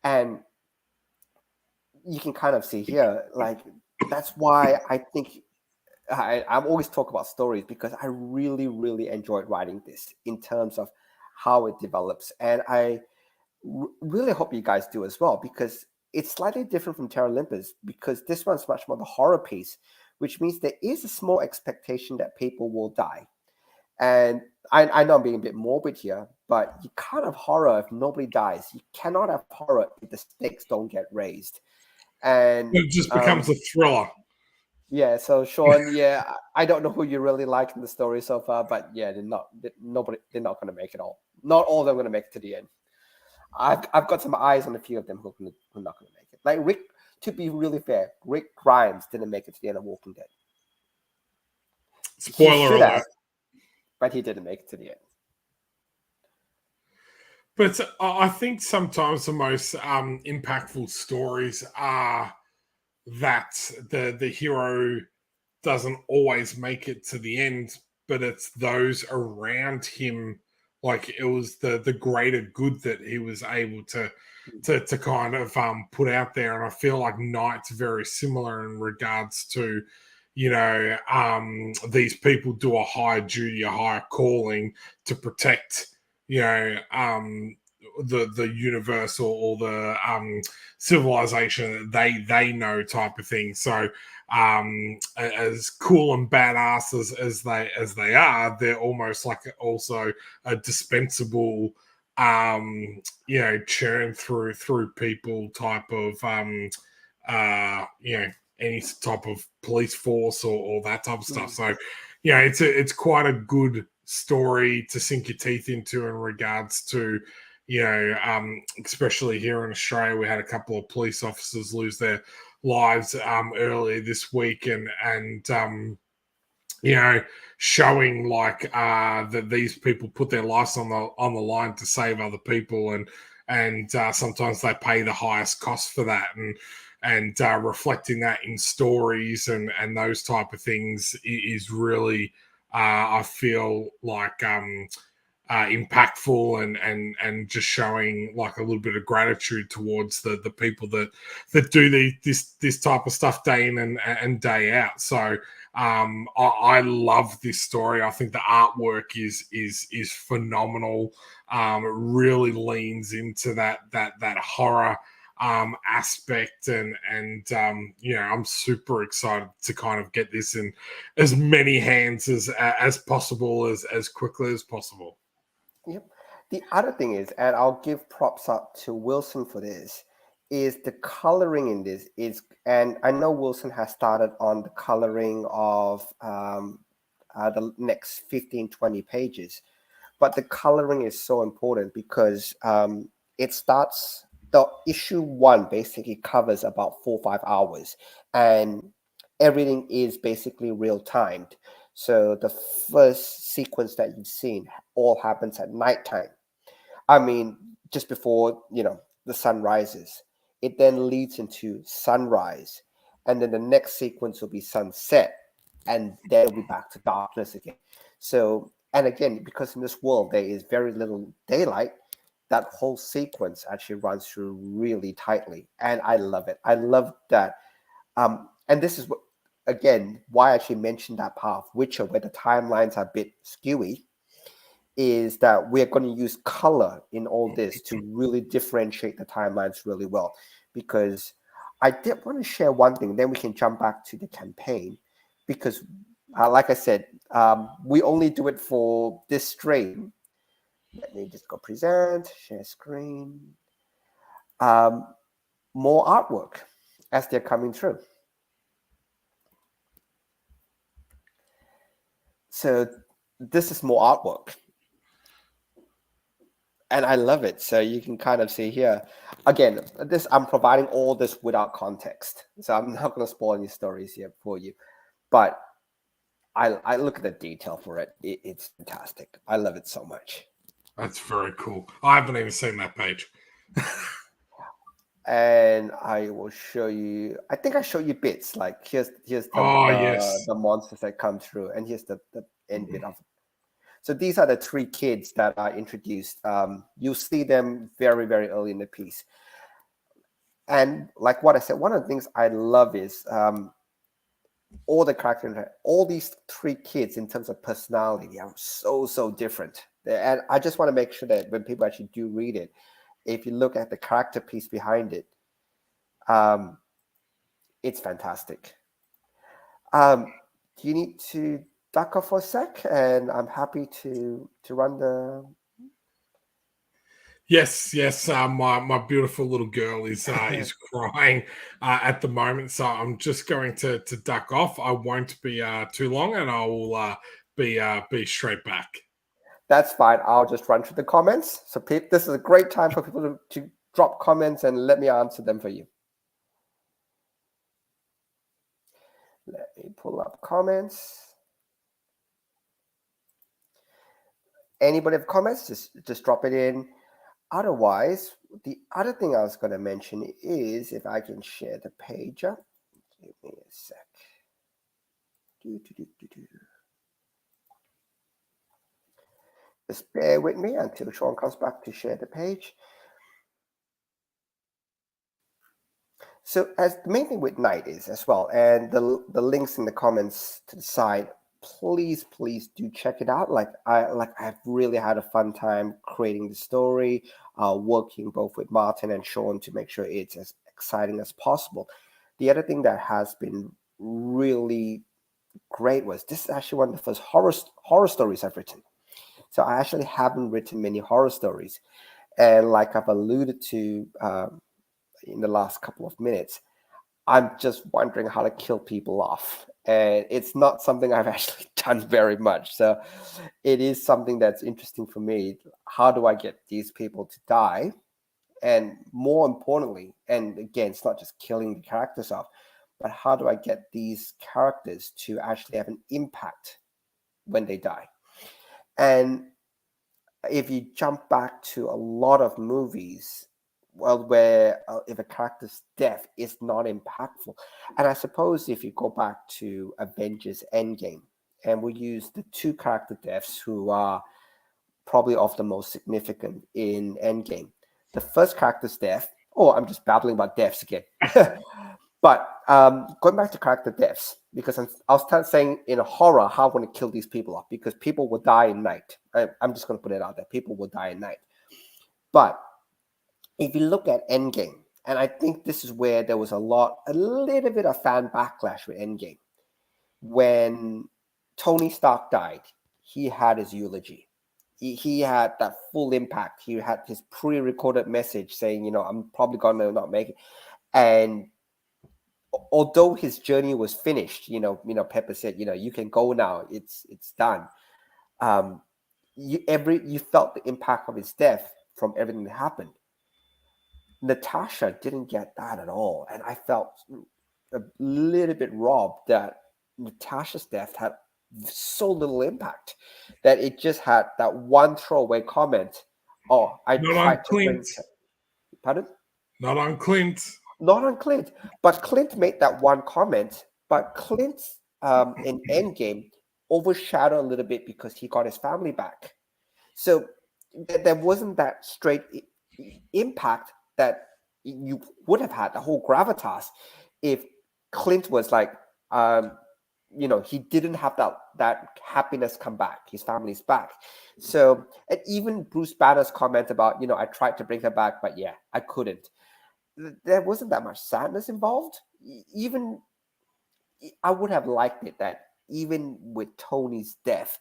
and you can kind of see here, like, that's why I think I'm always talk about stories, because I really, really enjoyed writing this in terms of how it develops. And I really hope you guys do as well, because it's slightly different from Terra Olympus, because this one's much more the horror piece, which means there is a small expectation that people will die. And I know I'm being a bit morbid here, but you can't have horror if nobody dies. You cannot have horror if the stakes don't get raised. And it just becomes a thriller. Yeah, so Shaun, I don't know who you really like in the story so far, but yeah, they're not going to make it all. Not all of them are going to make it to the end. I've got some eyes on a few of them who are not going to make it. Like Rick, to be really fair, Rick Grimes didn't make it to the end of Walking Dead. Spoiler alert. But he didn't make it to the end. But I think sometimes the most impactful stories are that the hero doesn't always make it to the end, but it's those around him. Like, it was the greater good that he was able to kind of put out there. And I feel like Night's very similar in regards to, these people do a higher duty, a higher calling to protect, the universe or the civilization that they know, type of thing. So as cool and badass as they are, they're almost like also a dispensable churn through people type of any type of police force or that type of stuff. So it's quite a good story to sink your teeth into in regards to, especially here in Australia. We had a couple of police officers lose their lives earlier this week, and showing like that these people put their lives on the line to save other people, and sometimes they pay the highest cost for that, and reflecting that in stories and those type of things is really I feel like impactful and just showing like a little bit of gratitude towards the people that do this type of stuff day in and day out. So I love this story. I think the artwork is phenomenal. It really leans into that horror aspect, and I'm super excited to kind of get this in as many hands as possible, as quickly as possible. Yep. The other thing is, and I'll give props up to Wilson for this, is the coloring in this is, and I know Wilson has started on the coloring of the next 15-20 pages, but the coloring is so important because it starts, the issue 1 basically covers about 4 or 5 hours, and everything is basically real timed. So the first sequence that you've seen all happens at nighttime. I mean, just before, the sun rises. It then leads into sunrise. And then the next sequence will be sunset. And then it'll be back to darkness again. So, and again, because in this world there is very little daylight, that whole sequence actually runs through really tightly. And I love it. I love that. And this is what, again, why I actually mentioned that part of Witcher, where the timelines are a bit skewy, is that we're going to use color in all this to really differentiate the timelines really well. Because I did want to share one thing, then we can jump back to the campaign. Because, like I said, we only do it for this stream. Let me just go present, share screen. More artwork as they're coming through. So this is more artwork. And I love it. So you can kind of see here, again, I'm providing all this without context. So I'm not going to spoil any stories here for you. But I look at the detail for it. It's fantastic. I love it so much. That's very cool. I haven't even seen that page. And I will show you, I think I show you bits. Like here's the monsters that come through. And here's the end bit of it. So these are the 3 kids that are introduced. You'll see them very, very early in the piece. And like what I said, one of the things I love is all the characters, all these 3 kids in terms of personality are so different. And I just want to make sure that when people actually do read it, if you look at the character piece behind it, it's fantastic. Do you need to duck off for a sec? And I'm happy to run the... Yes. My beautiful little girl is crying at the moment, so I'm just going to duck off. I won't be too long, and I will be straight back. That's fine. I'll just run through the comments. So this is a great time for people to drop comments and let me answer them for you. Let me pull up comments. Anybody have comments? Just drop it in. Otherwise, the other thing I was going to mention is if I can share the page up. Give me a sec. Just bear with me until Shaun comes back to share the page. So as the main thing with Night is as well, and the links in the comments to the side, please do check it out. I've really had a fun time creating the story, working both with Martin and Shaun to make sure it's as exciting as possible. The other thing that has been really great was this is actually one of the first horror stories I've written. So I actually haven't written many horror stories. And like I've alluded to in the last couple of minutes, I'm just wondering how to kill people off. And it's not something I've actually done very much. So it is something that's interesting for me. How do I get these people to die? And more importantly, and again, it's not just killing the characters off, but how do I get these characters to actually have an impact when they die? And if you jump back to a lot of movies, well, where if a character's death is not impactful, and I suppose if you go back to Avengers Endgame, and we use the 2 character deaths who are probably of the most significant in Endgame. The first character's death. Oh, I'm just babbling about deaths again. But going back to character deaths, because I was saying in a horror, how I want to kill these people off, because people will die in night. I'm just going to put it out there. People will die in night. But if you look at Endgame, and I think this is where there was a little bit of fan backlash with Endgame. When Tony Stark died, he had his eulogy. He had that full impact. He had his pre-recorded message saying, I'm probably going to not make it. And although his journey was finished, Pepper said, you can go now. It's done. You felt the impact of his death from everything that happened. Natasha didn't get that at all, and I felt a little bit robbed that Natasha's death had so little impact that it just had that one throwaway comment. Oh, I Not tried on to bring. Clint. Pardon? Not on Clint. Not on Clint, but Clint made that one comment. But Clint in Endgame overshadowed a little bit because he got his family back. So there wasn't that straight impact that you would have had, the whole gravitas, if Clint was like, he didn't have that happiness come back. His family's back. So, and even Bruce Banner's comment about, I tried to bring her back, but yeah, I couldn't. There wasn't that much sadness involved. Even I would have liked it that even with Tony's death,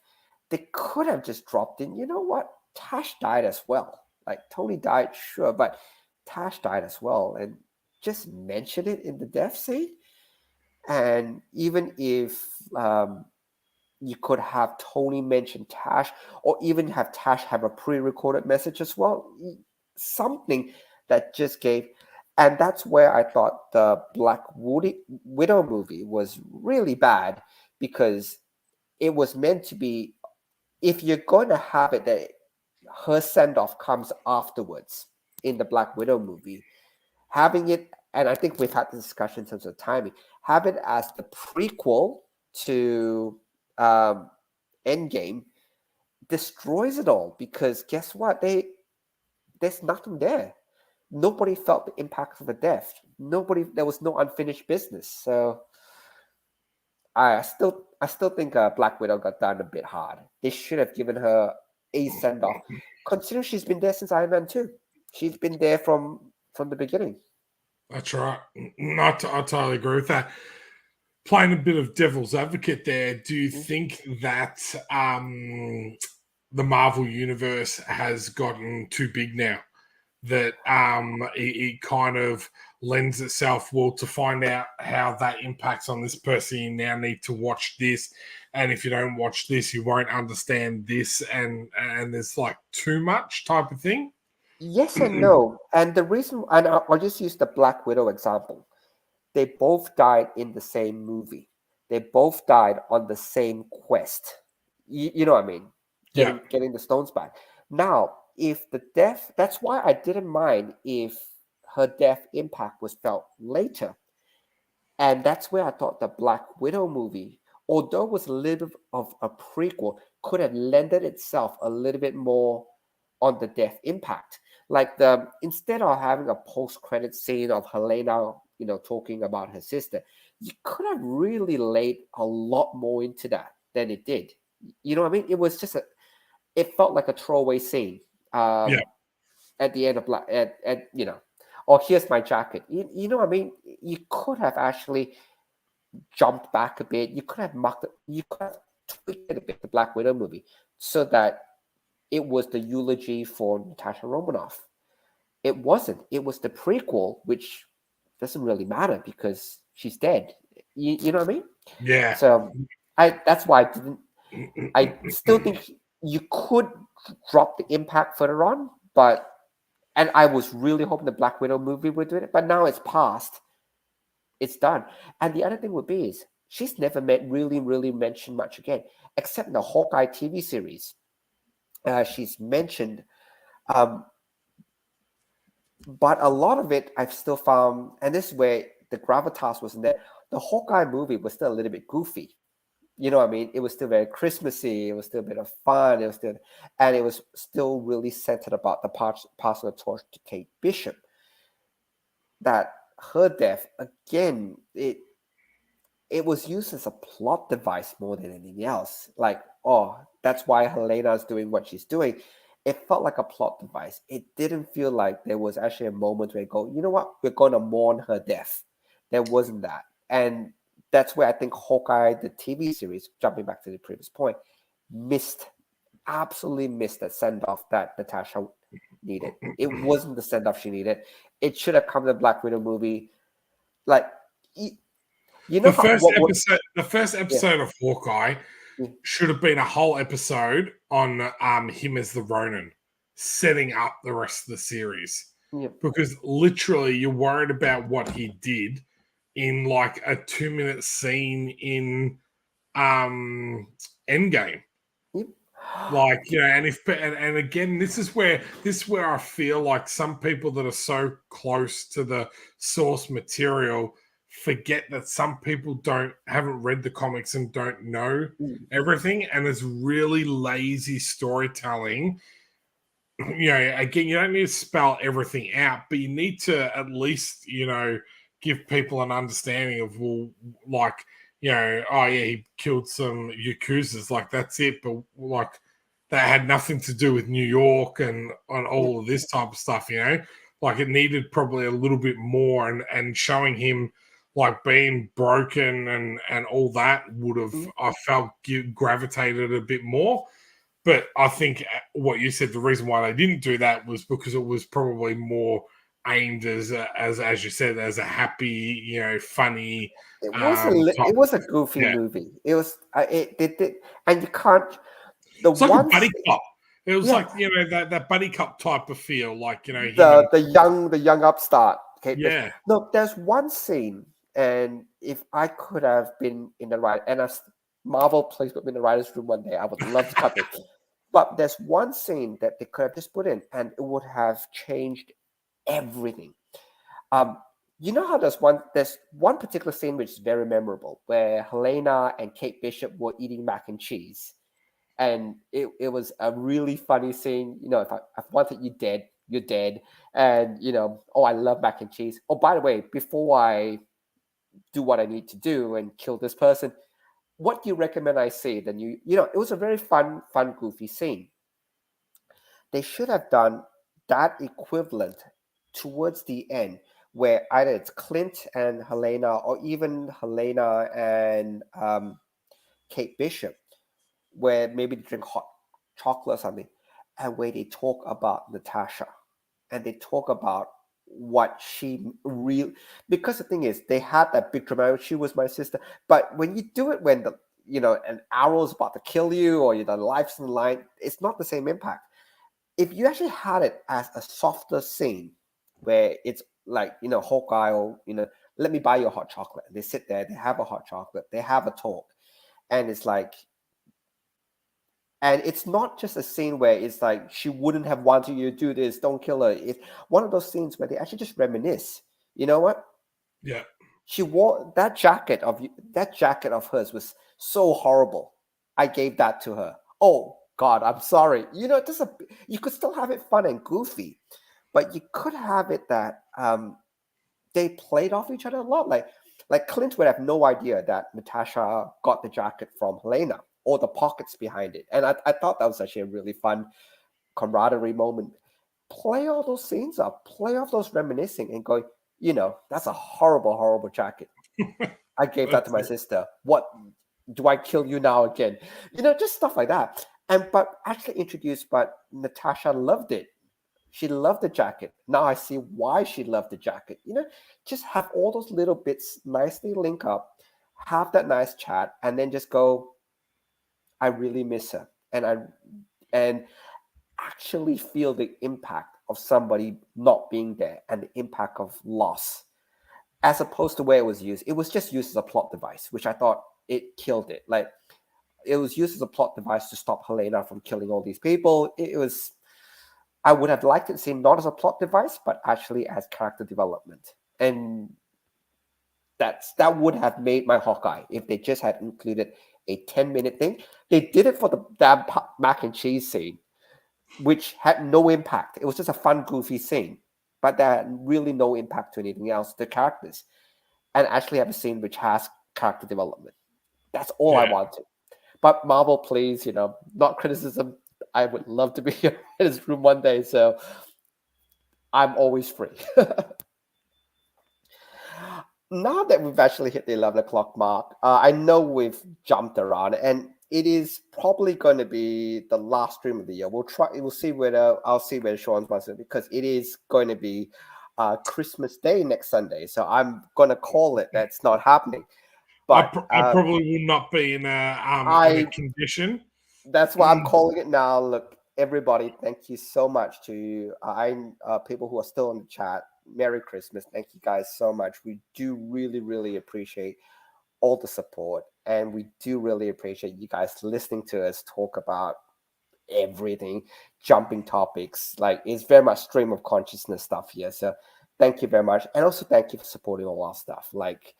they could have just dropped in, you know what? Tash died as well. Like Tony died, sure, but Tash died as well. And just mention it in the death scene. And even if you could have Tony mention Tash, or even have Tash have a pre-recorded message as well, something that just gave. And that's where I thought the Black Widow movie was really bad, because it was meant to be, if you're going to have it that her send-off comes afterwards in the Black Widow movie, having it, and I think we've had the discussion in terms of timing, have it as the prequel to Endgame destroys it all, because guess what? There's nothing there. Nobody felt the impact of the death. There was no unfinished business. So I still think Black Widow got done a bit hard. They should have given her a send off, considering she's been there since Iron Man 2. She's been there from the beginning. That's right. I totally agree with that. Playing a bit of devil's advocate there, do you think that the Marvel Universe has gotten too big now? That it kind of lends itself well to find out how that impacts on this person. You now need to watch this, and if you don't watch this, you won't understand this, and there's like too much type of thing. Yes and no. And the reason, and I'll just use the Black Widow example. They both died in the same movie. They both died on the same quest. You know what I mean? Getting the stones back. Now, if the death, that's why I didn't mind if her death impact was felt later. And that's where I thought the Black Widow movie, although it was a little bit of a prequel, could have lended itself a little bit more on the death impact. Like instead of having a post-credit scene of Helena, talking about her sister, you could have really laid a lot more into that than it did. You know what I mean? It was just it felt like a throwaway scene. At the end of or here's my jacket. You know what I mean? You could have actually jumped back a bit. You could have you could have tweaked it a bit, the Black Widow movie, so that it was the eulogy for Natasha Romanoff. It wasn't. It was the prequel, which doesn't really matter because she's dead. You know what I mean? Yeah. So that's why I didn't. I still think you could drop the impact further on, and I was really hoping the Black Widow movie would do it, but now it's past. It's done. And the other thing would be is she's never really mentioned much again, except in the Hawkeye TV series. She's mentioned, but a lot of it I've still found, and this is where the gravitas wasn't there. The Hawkeye movie was still a little bit goofy. You know what I mean? It was still very Christmassy. It was still a bit of fun. And it was still really centered about the passing the torch to Kate Bishop. That her death, again, it was used as a plot device more than anything else. Like, oh, that's why Helena's doing what she's doing. It felt like a plot device. It didn't feel like there was actually a moment where you go, you know what, we're going to mourn her death. There wasn't that. And that's where I think Hawkeye, the TV series, jumping back to the previous point, absolutely missed that send-off that Natasha needed. It wasn't the send-off she needed. It should have come to the Black Widow movie. Like, you know, the first episode of Hawkeye should have been a whole episode on him as the Ronin, setting up the rest of the series. Because literally, you're worried about what he did in like a 2-minute scene in Endgame. Like, you know, and again, this is where I feel like some people that are so close to the source material forget that some people haven't read the comics and don't know everything, and it's really lazy storytelling. You know, again, you don't need to spell everything out, but you need to at least, you know, give people an understanding of, well, like, you know, oh yeah, he killed some Yakuzas, like that's it, but like that had nothing to do with New York and all of this type of stuff, you know? Like it needed probably a little bit more, and showing him like being broken and all that would have, I felt, gravitated a bit more. But I think what you said, the reason why they didn't do that was because it was probably more aimed as you said, as a happy, you know, funny. It was a goofy movie. It was and you can't. It's like a buddy cop. It was like, you know, that buddy cop type of feel, like, you know, the young upstart. Okay, yeah. No, there's one scene, and if I could have been in the right, and as Marvel please put me in the writers' room one day, I would love to cut it. But there's one scene that they could have just put in, and it would have changed everything. You know how there's one particular scene which is very memorable, where Helena and Kate Bishop were eating mac and cheese. And it was a really funny scene. You know, if I wanted you dead, you're dead. And, you know, oh, I love mac and cheese. Oh, by the way, before I do what I need to do and kill this person, what do you recommend I say? Then you know, it was a very fun, goofy scene. They should have done that equivalent towards the end, where either it's Clint and Helena, or even Helena and Kate Bishop, where maybe they drink hot chocolate or something, and where they talk about Natasha, and they talk about what she real. Because the thing is, they had that big dramatic, she was my sister. But when you do it when an arrow's about to kill you, or the life's in the line, it's not the same impact. If you actually had it as a softer scene, where it's like, Hawkeye, or, let me buy you a hot chocolate. And they sit there, they have a hot chocolate, they have a talk, and it's like. And it's not just a scene where it's like she wouldn't have wanted you to do this, don't kill her. It's one of those scenes where they actually just reminisce. You know what? Yeah. She wore that jacket of hers was so horrible. I gave that to her. Oh God, I'm sorry. You know, you could still have it fun and goofy, but you could have it that they played off each other a lot. Like Clint would have no idea that Natasha got the jacket from Helena, or the pockets behind it. And I thought that was actually a really fun camaraderie moment. Play all those scenes up, play off those reminiscing and going, that's a horrible, horrible jacket. I gave that to my sister. What, do I kill you now again? Just stuff like that. But actually introduced, but Natasha loved it. She loved the jacket. Now I see why she loved the jacket. Just have all those little bits nicely link up, have that nice chat, and then just go, I really miss her. And actually feel the impact of somebody not being there, and the impact of loss, as opposed to where it was used. It was just used as a plot device, which I thought it killed it. Like, it was used as a plot device to stop Helena from killing all these people. I would have liked it to seem not as a plot device, but actually as character development. And that would have made my Hawkeye if they just had included a 10-minute thing. They did it for the damn mac and cheese scene, which had no impact. It was just a fun, goofy scene, but that had really no impact to anything else, the characters. And actually have a scene which has character development. That's all I wanted. But Marvel, please, not criticism. I would love to be here in this room one day, so I'm always free. Now that we've actually hit the 11 o'clock mark, I know we've jumped around, and it is probably going to be the last stream of the year. We'll see whether Sean's wants it, because it is going to be Christmas Day next Sunday. So I'm going to call it that's not happening. But I probably will not be in a condition. That's why I'm calling it now. Look, everybody, thank you so much to people who are still in the chat. Merry Christmas. Thank you guys so much. We do really, really appreciate all the support. And we do really appreciate you guys listening to us talk about everything, jumping topics. Like, it's very much stream of consciousness stuff here. So thank you very much. And also thank you for supporting all our stuff. Like,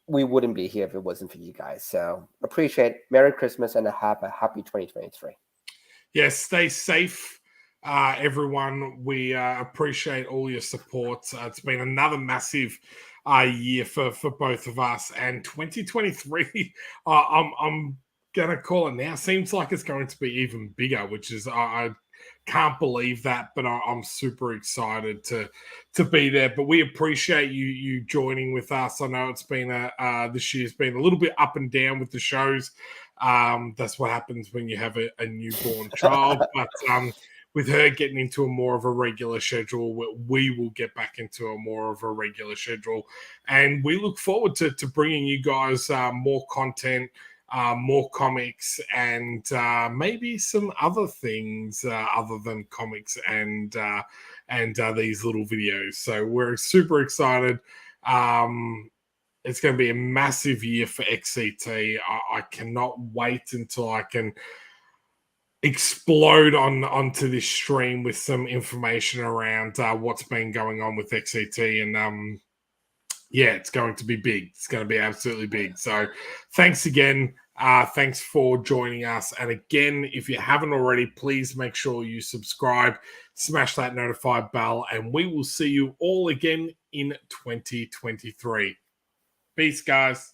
we wouldn't be here if it wasn't for you guys. So appreciate it. Merry Christmas and have a happy 2023. Yes, stay safe, everyone. We appreciate all your support. It's been another massive year for both of us. And 2023, I'm going to call it now, seems like it's going to be even bigger, which is, I can't believe that, but I'm super excited to be there. But we appreciate you joining with us. I know it's been this year's been a little bit up and down with the shows. That's what happens when you have a newborn child. But with her getting into a more of a regular schedule, we will get back into a more of a regular schedule, and we look forward to bringing you guys more content. More comics, and maybe some other things other than comics and these little videos. So we're super excited. It's going to be a massive year for XCT. I cannot wait until I can explode onto this stream with some information around what's been going on with XCT, and yeah, it's going to be big. It's going to be absolutely big. So thanks again. Thanks for joining us. And again, if you haven't already, please make sure you subscribe, smash that notify bell, and we will see you all again in 2023. Peace, guys.